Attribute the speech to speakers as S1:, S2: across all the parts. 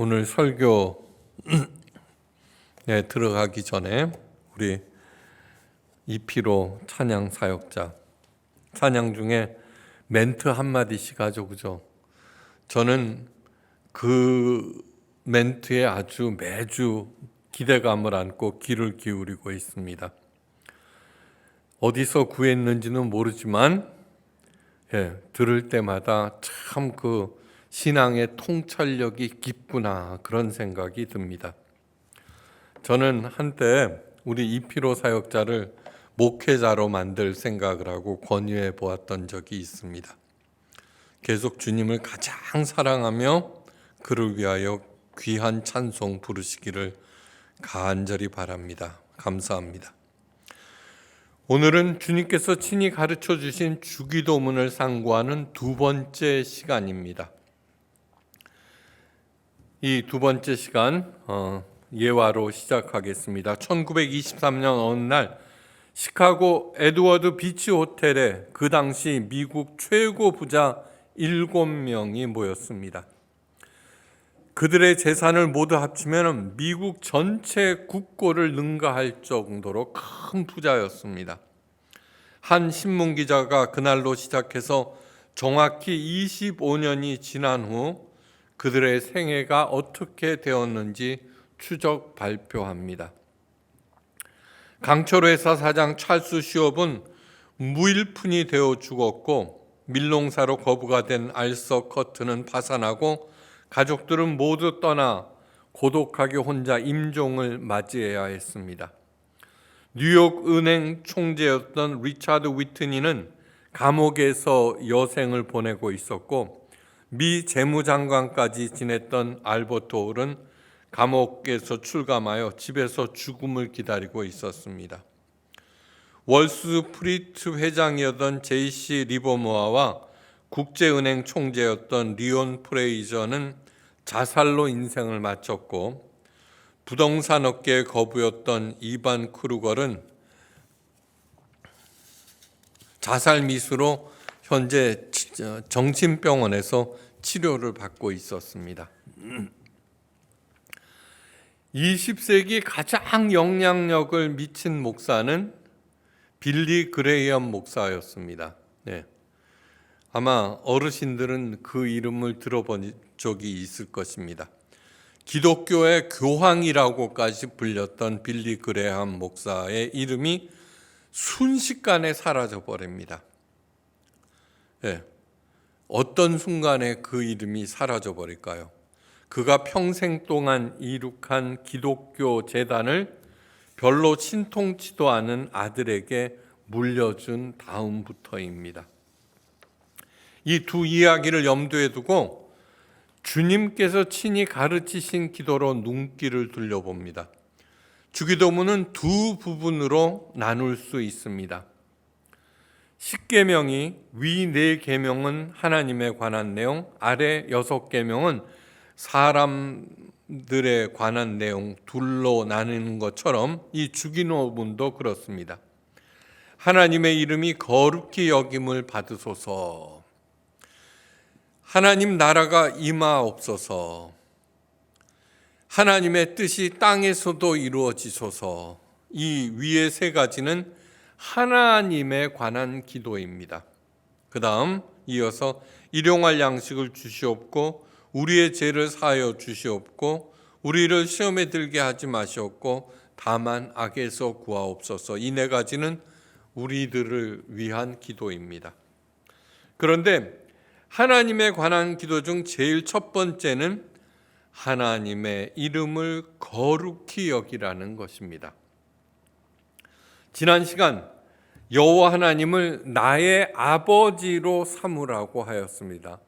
S1: 오늘 설교에 들어가기 전에 우리 이피로 찬양 사역자 찬양 중에 멘트 한마디씩 하죠, 그죠? 저는 그 멘트에 아주 매주 기대감을 안고 귀를 기울이고 있습니다. 어디서 구했는지는 모르지만 들을 때마다 참 그 신앙의 통찰력이 깊구나 그런 생각이 듭니다. 저는 한때 우리 이피로 사역자를 목회자로 만들 생각을 하고 권유해 보았던 적이 있습니다. 계속 주님을 가장 사랑하며 그를 위하여 귀한 찬송 부르시기를 간절히 바랍니다. 감사합니다. 오늘은 주님께서 친히 가르쳐 주신 주기도문을 상고하는 두 번째 시간입니다. 이 두 번째 시간 예화로 시작하겠습니다. 1923년 어느 날 시카고 에드워드 비치 호텔에 그 당시 미국 최고 부자 7명이 모였습니다. 그들의 재산을 모두 합치면 미국 전체 국고를 능가할 정도로 큰 부자였습니다. 한 신문 기자가 그날로 시작해서 정확히 25년이 지난 후 그들의 생애가 어떻게 되었는지 추적 발표합니다. 강철회사 사장 찰스 시업은 무일푼이 되어 죽었고 밀농사로 거부가 된 알서 커트는 파산하고 가족들은 모두 떠나 고독하게 혼자 임종을 맞이해야 했습니다. 뉴욕 은행 총재였던 리차드 위트니는 감옥에서 여생을 보내고 있었고 미 재무장관까지 지냈던 알버트 홀은 감옥에서 출감하여 집에서 죽음을 기다리고 있었습니다. 월스트리트 회장이었던 제이씨 리버모어와 국제은행 총재였던 리온 프레이저는 자살로 인생을 마쳤고 부동산 업계의 거부였던 이반 크루걸은 자살 미수로 현재 정신병원에서 치료를 받고 있었습니다. 20세기 가장 영향력을 미친 목사는 빌리 그레이엄 목사였습니다. 아마 어르신들은 그 이름을 들어본 적이 있을 것입니다. 기독교의 교황이라고까지 불렸던 빌리 그레이엄 목사의 이름이 순식간에 사라져 버립니다. 어떤 순간에 그 이름이 사라져 버릴까요? 그가 평생 동안 이룩한 기독교 재단을 별로 신통치도 않은 아들에게 물려준 다음부터입니다. 이 두 이야기를 염두에 두고 주님께서 친히 가르치신 기도로 눈길을 돌려봅니다. 주기도문은 두 부분으로 나눌 수 있습니다. 10계명이 위 4계명은 하나님에 관한 내용, 아래 6계명은 사람들에 관한 내용 둘로 나누는 것처럼 이 주기도문도 그렇습니다. 하나님의 이름이 거룩히 여김을 받으소서, 하나님 나라가 임하옵소서, 하나님의 뜻이 땅에서도 이루어지소서. 이 위의 3가지는 하나님에 관한 기도입니다. 그 다음 이어서 일용할 양식을 주시옵고 우리의 죄를 사하여 주시옵고 우리를 시험에 들게 하지 마시옵고 다만 악에서 구하옵소서. 이 4가지는 우리들을 위한 기도입니다. 그런데 하나님에 관한 기도 중 제일 첫 번째는 하나님의 이름을 거룩히 여기라는 것입니다. 지난 시간 여호와 하나님을 나의 아버지로 삼으라고 하였습니다.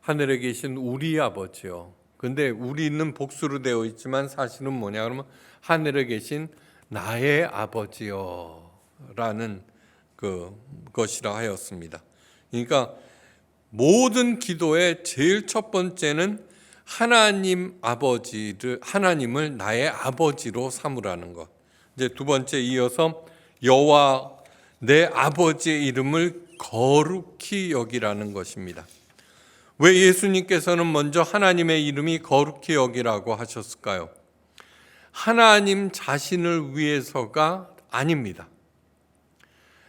S1: 하늘에 계신 우리 아버지요. 근데 우리는 복수로 되어 있지만 사실은 뭐냐 그러면 하늘에 계신 나의 아버지요 라는 것이라 하였습니다. 그러니까 모든 기도의 제일 첫 번째는 하나님을 나의 아버지로 삼으라는 것. 이제 두 번째 이어서 여호와 내 아버지의 이름을 거룩히 여기라는 것입니다. 왜 예수님께서는 먼저 하나님의 이름이 거룩히 여기라고 하셨을까요? 하나님 자신을 위해서가 아닙니다.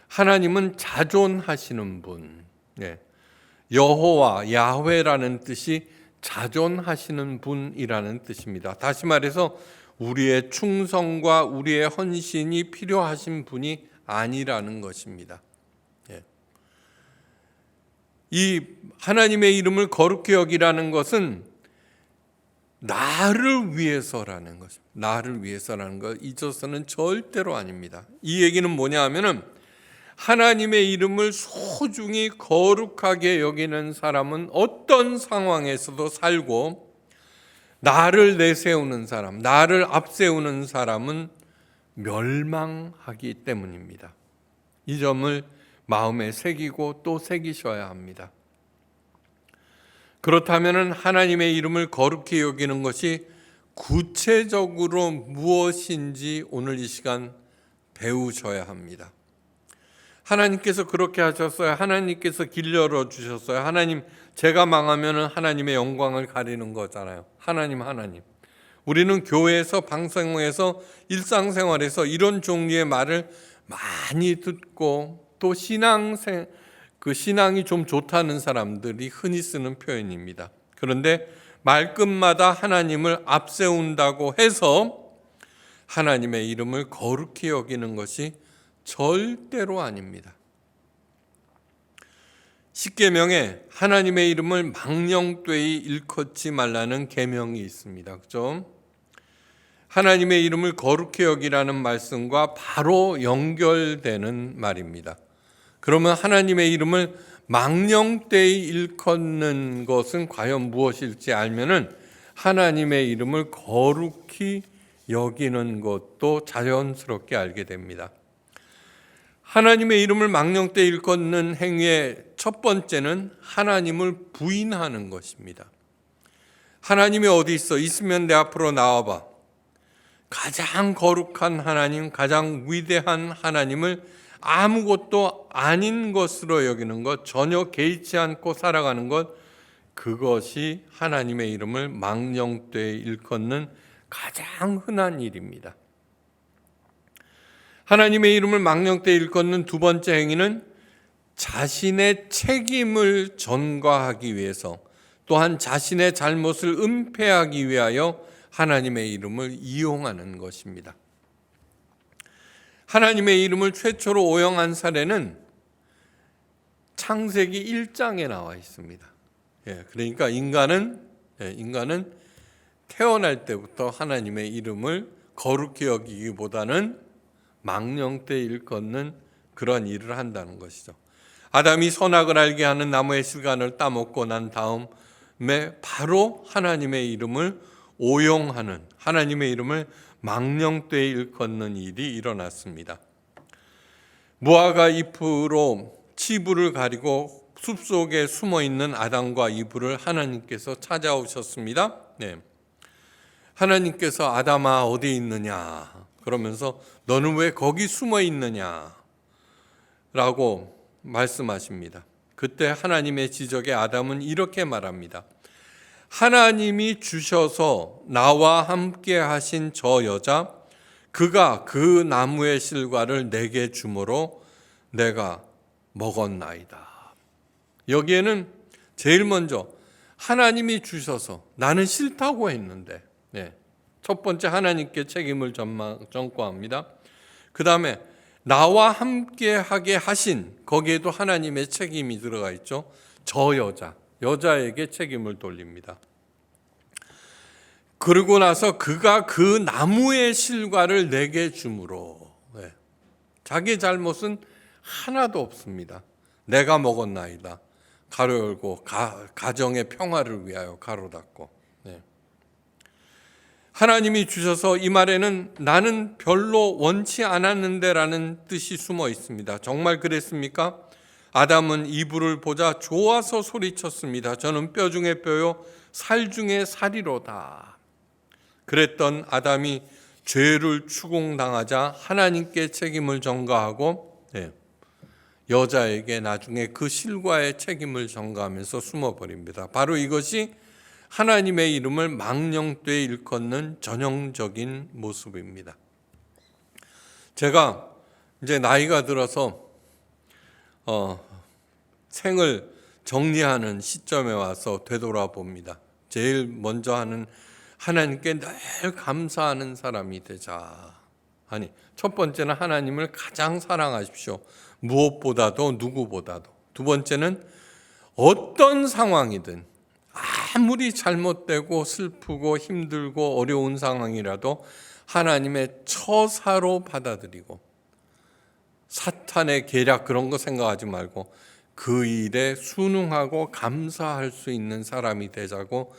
S1: 하나님은 자존하시는 분, 여호와, 야훼라는 뜻이 자존하시는 분이라는 뜻입니다. 다시 말해서 우리의 충성과 우리의 헌신이 필요하신 분이 아니라는 것입니다. 이 하나님의 이름을 거룩히 여기라는 것은 나를 위해서라는 것입니다. 나를 위해서라는 것 잊어서는 절대로 아닙니다. 이 얘기는 뭐냐 하면은 하나님의 이름을 소중히 거룩하게 여기는 사람은 어떤 상황에서도 살고, 나를 내세우는 사람, 나를 앞세우는 사람은 멸망하기 때문입니다. 이 점을 마음에 새기고 또 새기셔야 합니다. 그렇다면 하나님의 이름을 거룩히 여기는 것이 구체적으로 무엇인지 오늘 이 시간 배우셔야 합니다. 하나님께서 그렇게 하셨어요. 하나님께서 길 열어주셨어요. 하나님, 제가 망하면 하나님의 영광을 가리는 거잖아요. 하나님. 우리는 교회에서, 방송에서, 일상생활에서 이런 종류의 말을 많이 듣고, 또 신앙이 좀 좋다는 사람들이 흔히 쓰는 표현입니다. 그런데 말끝마다 하나님을 앞세운다고 해서 하나님의 이름을 거룩히 여기는 것이 절대로 아닙니다. 십계명에 하나님의 이름을 망령되이 일컫지 말라는 계명이 있습니다. 그렇죠? 하나님의 이름을 거룩히 여기라는 말씀과 바로 연결되는 말입니다. 그러면 하나님의 이름을 망령되이 일컫는 것은 과연 무엇일지 알면은 하나님의 이름을 거룩히 여기는 것도 자연스럽게 알게 됩니다. 하나님의 이름을 망령되이 일컫는 행위의 첫 번째는 하나님을 부인하는 것입니다. 하나님이 어디 있어? 있으면 내 앞으로 나와봐. 가장 거룩한 하나님, 가장 위대한 하나님을 아무것도 아닌 것으로 여기는 것, 전혀 개의치 않고 살아가는 것, 그것이 하나님의 이름을 망령되이 일컫는 가장 흔한 일입니다. 하나님의 이름을 망령되이 일컫는 두 번째 행위는 자신의 책임을 전가하기 위해서, 또한 자신의 잘못을 은폐하기 위하여 하나님의 이름을 이용하는 것입니다. 하나님의 이름을 최초로 오용한 사례는 창세기 1장에 나와 있습니다. 그러니까 인간은 태어날 때부터 하나님의 이름을 거룩히 여기기보다는 망령되이 일컫는 그런 일을 한다는 것이죠. 아담이 선악을 알게 하는 나무의 실과를 따먹고 난 다음에 바로 하나님의 이름을 오용하는, 하나님의 이름을 망령되이 일컫는 일이 일어났습니다. 무화과 잎으로 치부를 가리고 숲속에 숨어있는 아담과 이브를 하나님께서 찾아오셨습니다. 하나님께서 아담아 어디 있느냐 그러면서 너는 왜 거기 숨어 있느냐 라고 말씀하십니다. 그때 하나님의 지적에 아담은 이렇게 말합니다. 하나님이 주셔서 나와 함께 하신 저 여자, 그가 그 나무의 실과를 내게 주므로 내가 먹었나이다. 여기에는 제일 먼저 하나님이 주셔서 나는 싫다고 했는데, 첫 번째 하나님께 책임을 전가합니다. 그 다음에 나와 함께 하게 하신, 거기에도 하나님의 책임이 들어가 있죠. 저 여자에게 책임을 돌립니다. 그러고 나서 그가 그 나무의 실과를 내게 주므로, 자기 잘못은 하나도 없습니다. 내가 먹었나이다. 가로 열고 가정의 평화를 위하여 가로 닫고. 하나님이 주셔서, 이 말에는 나는 별로 원치 않았는데 라는 뜻이 숨어 있습니다. 정말 그랬습니까? 아담은 이브를 보자 좋아서 소리쳤습니다. 저는 뼈 중에 뼈요 살 중에 살이로다. 그랬던 아담이 죄를 추궁당하자 하나님께 책임을 전가하고 여자에게 나중에 그 실과의 책임을 전가하면서 숨어버립니다. 바로 이것이 하나님의 이름을 망령되이 일컫는 전형적인 모습입니다. 제가 이제 나이가 들어서 생을 정리하는 시점에 와서 되돌아봅니다. 제일 먼저 하는 하나님께 늘 감사하는 사람이 되자. 아니, 첫 번째는 하나님을 가장 사랑하십시오. 무엇보다도 누구보다도. 두 번째는 어떤 상황이든 아무리 잘못되고 슬프고 힘들고 어려운 상황이라도 하나님의 처사로 받아들이고 사탄의 계략 그런 거 생각하지 말고 그 일에 순응하고 감사할 수 있는 사람이 되자고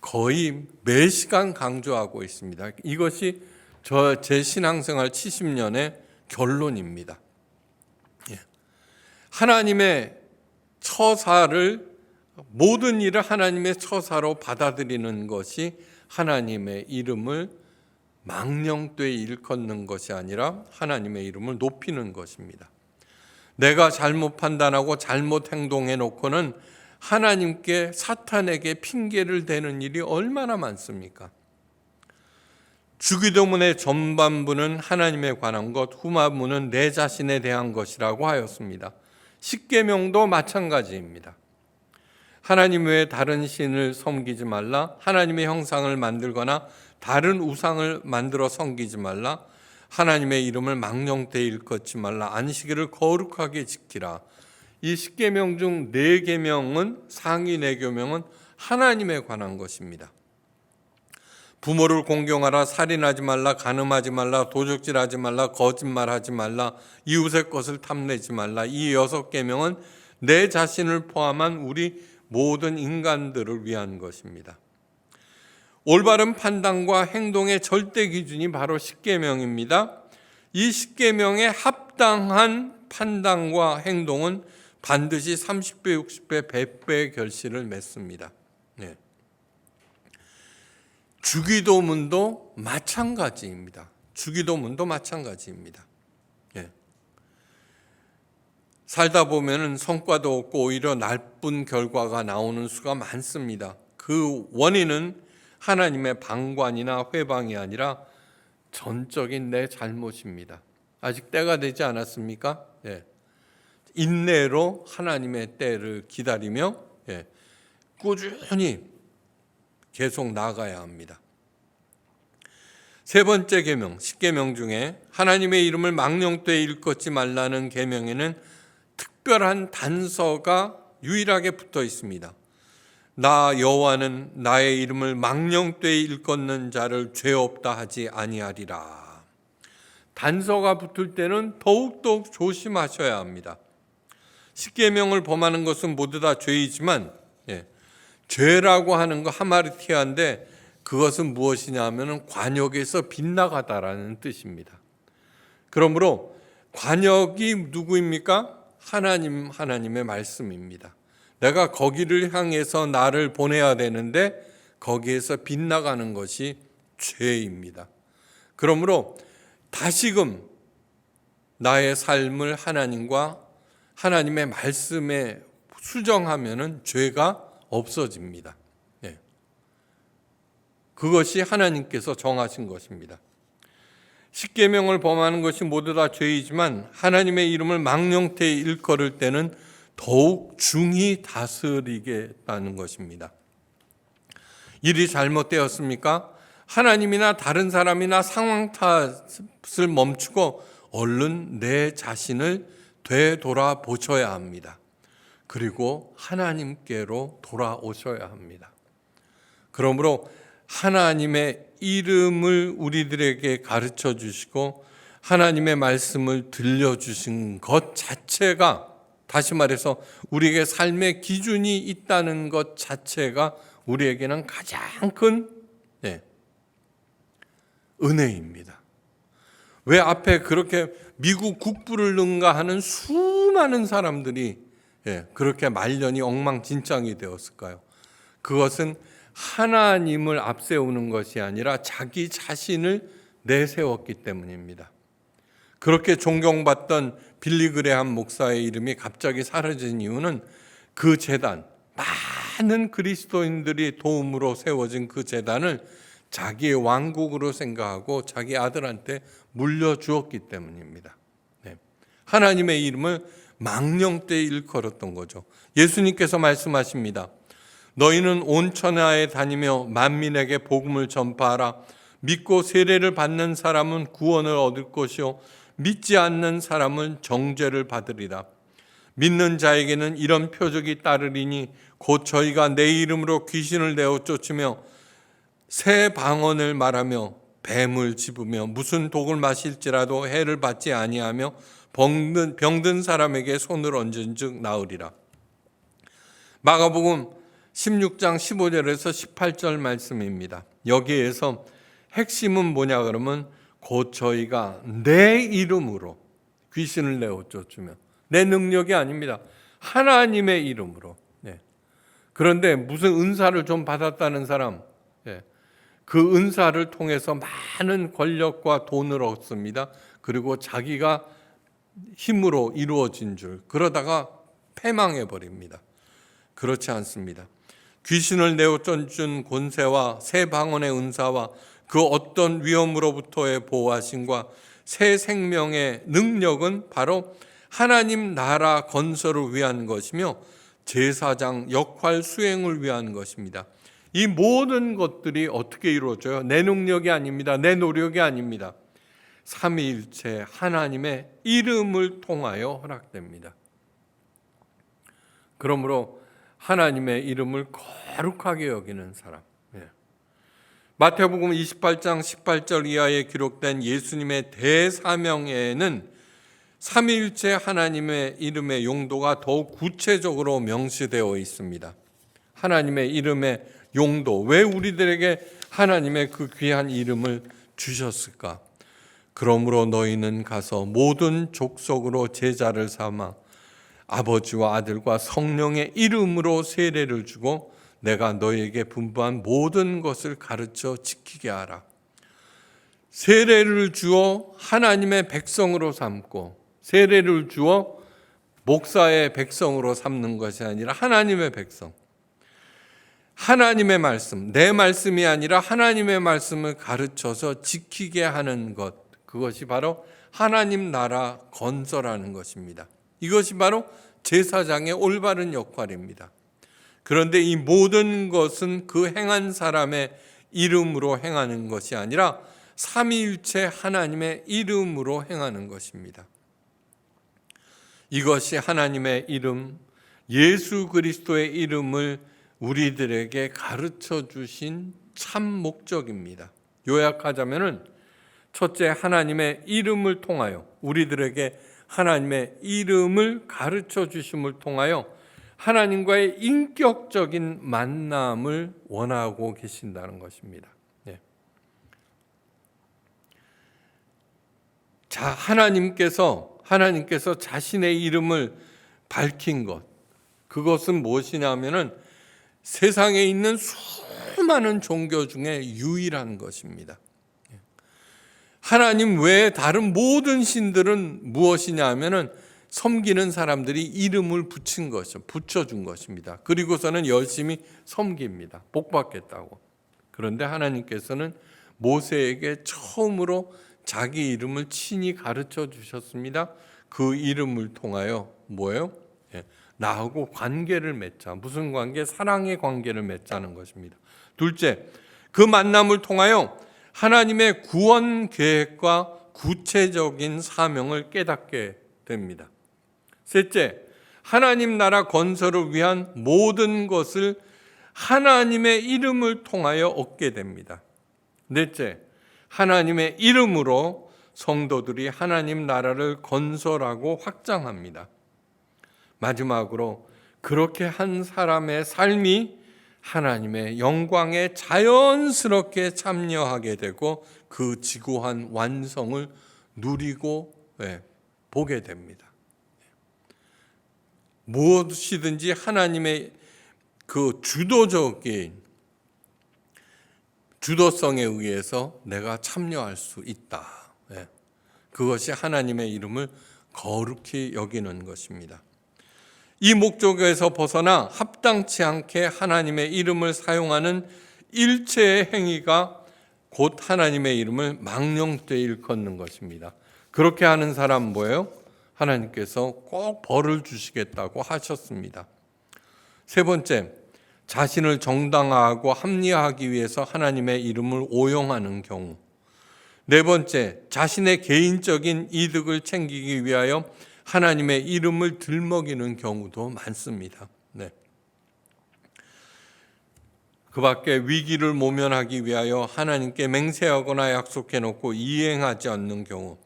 S1: 거의 매 시간 강조하고 있습니다. 이것이 제 신앙생활 70년의 결론입니다. 하나님의 처사를, 모든 일을 하나님의 처사로 받아들이는 것이 하나님의 이름을 망령되이 일컫는 것이 아니라 하나님의 이름을 높이는 것입니다. 내가 잘못 판단하고 잘못 행동해 놓고는 하나님께, 사탄에게 핑계를 대는 일이 얼마나 많습니까? 주기도문의 전반부는 하나님에 관한 것, 후반부는 내 자신에 대한 것이라고 하였습니다. 십계명도 마찬가지입니다. 하나님 외에 다른 신을 섬기지 말라, 하나님의 형상을 만들거나 다른 우상을 만들어 섬기지 말라, 하나님의 이름을 망령되이 일컫지 말라, 안식일을 거룩하게 지키라. 이 10계명 중 4계명은, 상위 4계명은 하나님에 관한 것입니다. 부모를 공경하라, 살인하지 말라, 간음하지 말라, 도적질하지 말라, 거짓말하지 말라, 이웃의 것을 탐내지 말라. 이 6계명은 내 자신을 포함한 우리 모든 인간들을 위한 것입니다. 올바른 판단과 행동의 절대 기준이 바로 10계명입니다. 이 10계명에 합당한 판단과 행동은 반드시 30배, 60배, 100배의 결실을 맺습니다. 네. 주기도문도 마찬가지입니다. 주기도문도 마찬가지입니다. 네. 살다 보면은 성과도 없고 오히려 나쁜 결과가 나오는 수가 많습니다. 그 원인은 하나님의 방관이나 회방이 아니라 전적인 내 잘못입니다. 아직 때가 되지 않았습니까? 네. 인내로 하나님의 때를 기다리며 꾸준히 계속 나아가야 합니다. 세 번째 계명, 10계명 중에 하나님의 이름을 망령되이 일컫지 말라는 계명에는 특별한 단서가 유일하게 붙어 있습니다. 나 여호와는 나의 이름을 망령되이 일컫는 자를 죄 없다 하지 아니하리라. 단서가 붙을 때는 더욱더 조심하셔야 합니다. 10계명을 범하는 것은 모두 다 죄이지만 죄라고 하는 거 하마르티아인데 그것은 무엇이냐 하면 관역에서 빗나가다라는 뜻입니다. 그러므로 관역이 누구입니까? 하나님의 말씀입니다. 내가 거기를 향해서 나를 보내야 되는데 거기에서 빗나가는 것이 죄입니다. 그러므로 다시금 나의 삶을 하나님과 하나님의 말씀에 수정하면은 죄가 없어집니다. 네. 그것이 하나님께서 정하신 것입니다. 10계명을 범하는 것이 모두 다 죄이지만 하나님의 이름을 망령되이 일컬을 때는 더욱 중히 다스리겠다는 것입니다. 일이 잘못되었습니까? 하나님이나 다른 사람이나 상황 탓을 멈추고 얼른 내 자신을 되돌아보셔야 합니다. 그리고 하나님께로 돌아오셔야 합니다. 그러므로 하나님의 이름을 우리들에게 가르쳐 주시고 하나님의 말씀을 들려주신 것 자체가, 다시 말해서 우리에게 삶의 기준이 있다는 것 자체가 우리에게는 가장 큰 은혜입니다. 왜 앞에 그렇게 미국 국부를 능가하는 수많은 사람들이 그렇게 말년이 엉망진창이 되었을까요? 그것은 하나님을 앞세우는 것이 아니라 자기 자신을 내세웠기 때문입니다. 그렇게 존경받던 빌리그레함 목사의 이름이 갑자기 사라진 이유는 그 재단, 많은 그리스도인들이 도움으로 세워진 그 재단을 자기의 왕국으로 생각하고 자기 아들한테 물려주었기 때문입니다. 네. 하나님의 이름을 망령되이 일컬었던 거죠. 예수님께서 말씀하십니다. 너희는 온 천하에 다니며 만민에게 복음을 전파하라. 믿고 세례를 받는 사람은 구원을 얻을 것이요 믿지 않는 사람은 정죄를 받으리라. 믿는 자에게는 이런 표적이 따르리니 곧 저희가 내 이름으로 귀신을 내어 쫓으며 새 방언을 말하며 뱀을 집으며 무슨 독을 마실지라도 해를 받지 아니하며 병든 사람에게 손을 얹은즉 나으리라. 마가복음 16장 15절에서 18절 말씀입니다. 여기에서 핵심은 뭐냐 그러면 곧 저희가 내 이름으로 귀신을 내어 쫓으며, 내 능력이 아닙니다. 하나님의 이름으로. 네. 그런데 무슨 은사를 좀 받았다는 사람, 그 은사를 통해서 많은 권력과 돈을 얻습니다. 그리고 자기가 힘으로 이루어진 줄, 그러다가 패망해 버립니다. 그렇지 않습니다. 귀신을 내어 쫓은 권세와 새 방언의 은사와 그 어떤 위험으로부터의 보호하심과 새 생명의 능력은 바로 하나님 나라 건설을 위한 것이며 제사장 역할 수행을 위한 것입니다. 이 모든 것들이 어떻게 이루어져요? 내 능력이 아닙니다. 내 노력이 아닙니다. 삼위일체 하나님의 이름을 통하여 허락됩니다. 그러므로 하나님의 이름을 거룩하게 여기는 사람. 마태복음 28장 18절 이하에 기록된 예수님의 대사명에는 삼위일체 하나님의 이름의 용도가 더욱 구체적으로 명시되어 있습니다. 하나님의 이름의 용도, 왜 우리들에게 하나님의 그 귀한 이름을 주셨을까? 그러므로 너희는 가서 모든 족속으로 제자를 삼아 아버지와 아들과 성령의 이름으로 세례를 주고 내가 너희에게 분부한 모든 것을 가르쳐 지키게 하라. 세례를 주어 하나님의 백성으로 삼고, 세례를 주어 목사의 백성으로 삼는 것이 아니라 하나님의 백성, 하나님의 말씀, 내 말씀이 아니라 하나님의 말씀을 가르쳐서 지키게 하는 것, 그것이 바로 하나님 나라 건설하는 것입니다. 이것이 바로 제사장의 올바른 역할입니다. 그런데 이 모든 것은 그 행한 사람의 이름으로 행하는 것이 아니라 삼위일체 하나님의 이름으로 행하는 것입니다. 이것이 하나님의 이름, 예수 그리스도의 이름을 우리들에게 가르쳐 주신 참 목적입니다. 요약하자면은 첫째, 하나님의 이름을 통하여 우리들에게 하나님의 이름을 가르쳐 주심을 통하여 하나님과의 인격적인 만남을 원하고 계신다는 것입니다. 자, 하나님께서 자신의 이름을 밝힌 것, 그것은 무엇이냐면은 세상에 있는 수많은 종교 중에 유일한 것입니다. 하나님 외에 다른 모든 신들은 무엇이냐 하면은 섬기는 사람들이 이름을 붙여준 것입니다. 그리고서는 열심히 섬깁니다. 복 받겠다고. 그런데 하나님께서는 모세에게 처음으로 자기 이름을 친히 가르쳐 주셨습니다. 그 이름을 통하여 뭐예요? 나하고 관계를 맺자. 무슨 관계? 사랑의 관계를 맺자는 것입니다. 둘째, 그 만남을 통하여 하나님의 구원 계획과 구체적인 사명을 깨닫게 됩니다. 셋째, 하나님 나라 건설을 위한 모든 것을 하나님의 이름을 통하여 얻게 됩니다. 넷째, 하나님의 이름으로 성도들이 하나님 나라를 건설하고 확장합니다. 마지막으로 그렇게 한 사람의 삶이 하나님의 영광에 자연스럽게 참여하게 되고 그 지구한 완성을 누리고 보게 됩니다. 무엇이든지 하나님의 그 주도성에 의해서 내가 참여할 수 있다. 그것이 하나님의 이름을 거룩히 여기는 것입니다. 이 목적에서 벗어나 합당치 않게 하나님의 이름을 사용하는 일체의 행위가 곧 하나님의 이름을 망령되이 일컫는 것입니다. 그렇게 하는 사람 뭐예요? 하나님께서 꼭 벌을 주시겠다고 하셨습니다. 세 번째, 자신을 정당화하고 합리화하기 위해서 하나님의 이름을 오용하는 경우. 네 번째, 자신의 개인적인 이득을 챙기기 위하여 하나님의 이름을 들먹이는 경우도 많습니다. 네. 그 밖에 위기를 모면하기 위하여 하나님께 맹세하거나 약속해놓고 이행하지 않는 경우,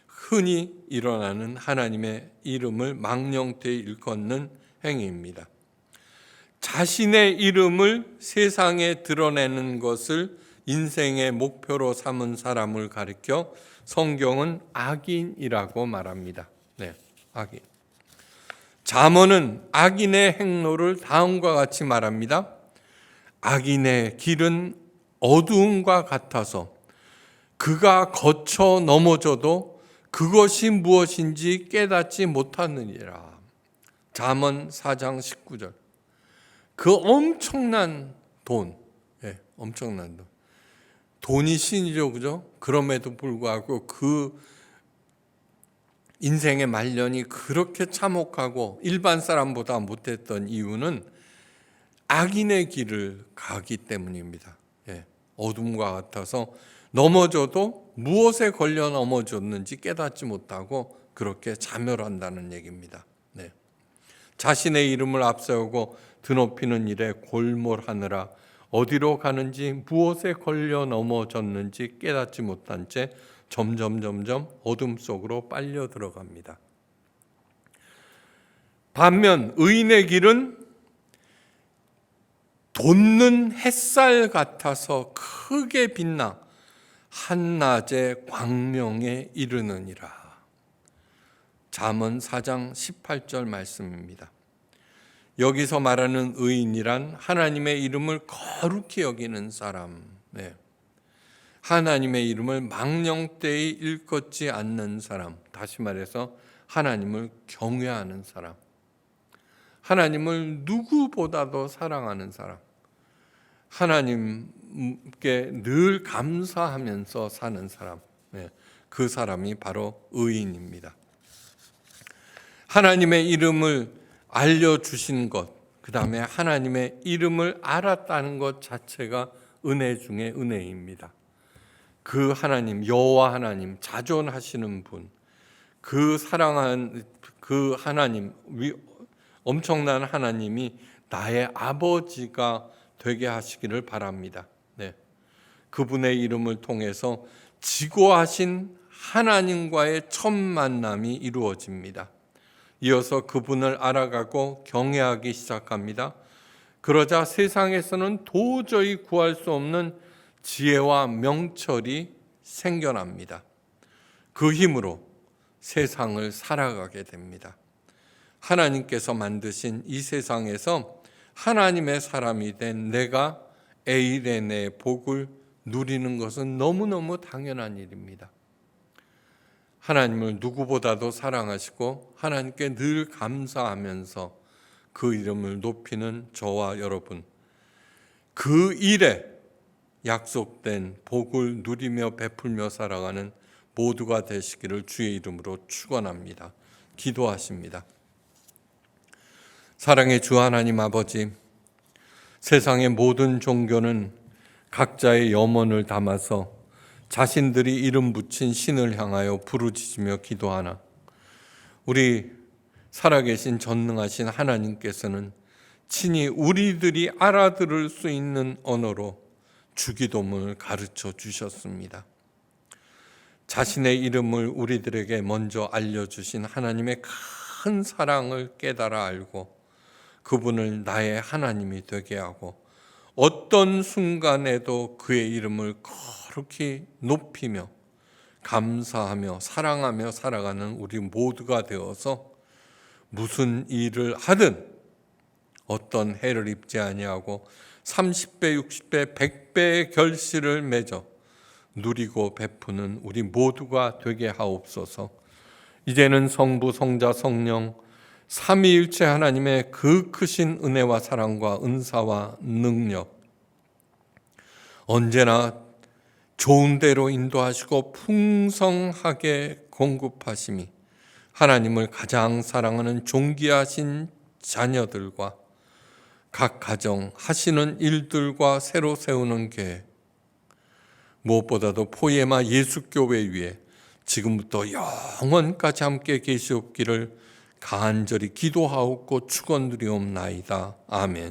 S1: 흔히 일어나는 하나님의 이름을 망령되이 일컫는 행위입니다. 자신의 이름을 세상에 드러내는 것을 인생의 목표로 삼은 사람을 가리켜 성경은 악인이라고 말합니다. 네, 악인. 잠언은 악인의 행로를 다음과 같이 말합니다. 악인의 길은 어두움과 같아서 그가 거쳐 넘어져도 그것이 무엇인지 깨닫지 못하느니라. 잠언 4장 19절. 그 엄청난 돈, 엄청난 돈. 돈이 신이죠, 그죠? 그럼에도 불구하고 그 인생의 말년이 그렇게 참혹하고 일반 사람보다 못했던 이유는 악인의 길을 가기 때문입니다. 어둠과 같아서 넘어져도 무엇에 걸려 넘어졌는지 깨닫지 못하고 그렇게 자멸한다는 얘기입니다. 자신의 이름을 앞세우고 드높이는 일에 골몰하느라 어디로 가는지 무엇에 걸려 넘어졌는지 깨닫지 못한 채 점점 어둠 속으로 빨려 들어갑니다. 반면 의인의 길은 돋는 햇살 같아서 크게 빛나 한낮의 광명에 이르느니라. 잠언 4장 18절 말씀입니다. 여기서 말하는 의인이란 하나님의 이름을 거룩히 여기는 사람, 하나님의 이름을 망령되이 일컫지 않는 사람, 다시 말해서 하나님을 경외하는 사람, 하나님을 누구보다도 사랑하는 사람, 하나님께 늘 감사하면서 사는 사람, 그 사람이 바로 의인입니다. 하나님의 이름을 알려주신 것, 그 다음에 하나님의 이름을 알았다는 것 자체가 은혜 중에 은혜입니다. 그 하나님, 여호와 하나님, 자존하시는 분, 그 사랑한 그 하나님, 엄청난 하나님이 나의 아버지가 되게 하시기를 바랍니다. 그분의 이름을 통해서 지고하신 하나님과의 첫 만남이 이루어집니다. 이어서 그분을 알아가고 경외하기 시작합니다. 그러자 세상에서는 도저히 구할 수 없는 지혜와 명철이 생겨납니다. 그 힘으로 세상을 살아가게 됩니다. 하나님께서 만드신 이 세상에서 하나님의 사람이 된 내가 에이레네의 복을 누리는 것은 너무너무 당연한 일입니다. 하나님을 누구보다도 사랑하시고 하나님께 늘 감사하면서 그 이름을 높이는 저와 여러분, 그 일에 약속된 복을 누리며 베풀며 살아가는 모두가 되시기를 주의 이름으로 축원합니다. 기도하십니다. 사랑의 주 하나님 아버지, 세상의 모든 종교는 각자의 염원을 담아서 자신들이 이름 붙인 신을 향하여 부르짖으며 기도하나 우리 살아계신 전능하신 하나님께서는 친히 우리들이 알아들을 수 있는 언어로 주기도문을 가르쳐 주셨습니다. 자신의 이름을 우리들에게 먼저 알려주신 하나님의 큰 사랑을 깨달아 알고 그분을 나의 하나님이 되게 하고 어떤 순간에도 그의 이름을 거룩히 높이며 감사하며 사랑하며 살아가는 우리 모두가 되어서 무슨 일을 하든 어떤 해를 입지 아니하고 30배, 60배, 100배의 결실을 맺어 누리고 베푸는 우리 모두가 되게 하옵소서. 이제는 성부, 성자, 성령 삼위일체 하나님의 그 크신 은혜와 사랑과 은사와 능력 언제나 좋은 대로 인도하시고 풍성하게 공급하심이 하나님을 가장 사랑하는 존귀하신 자녀들과 각 가정 하시는 일들과 새로 세우는 계획, 무엇보다도 포에마 예수교회 위에 지금부터 영원까지 함께 계시옵기를 간절히 기도하옵고 축원드리옵나이다. 아멘.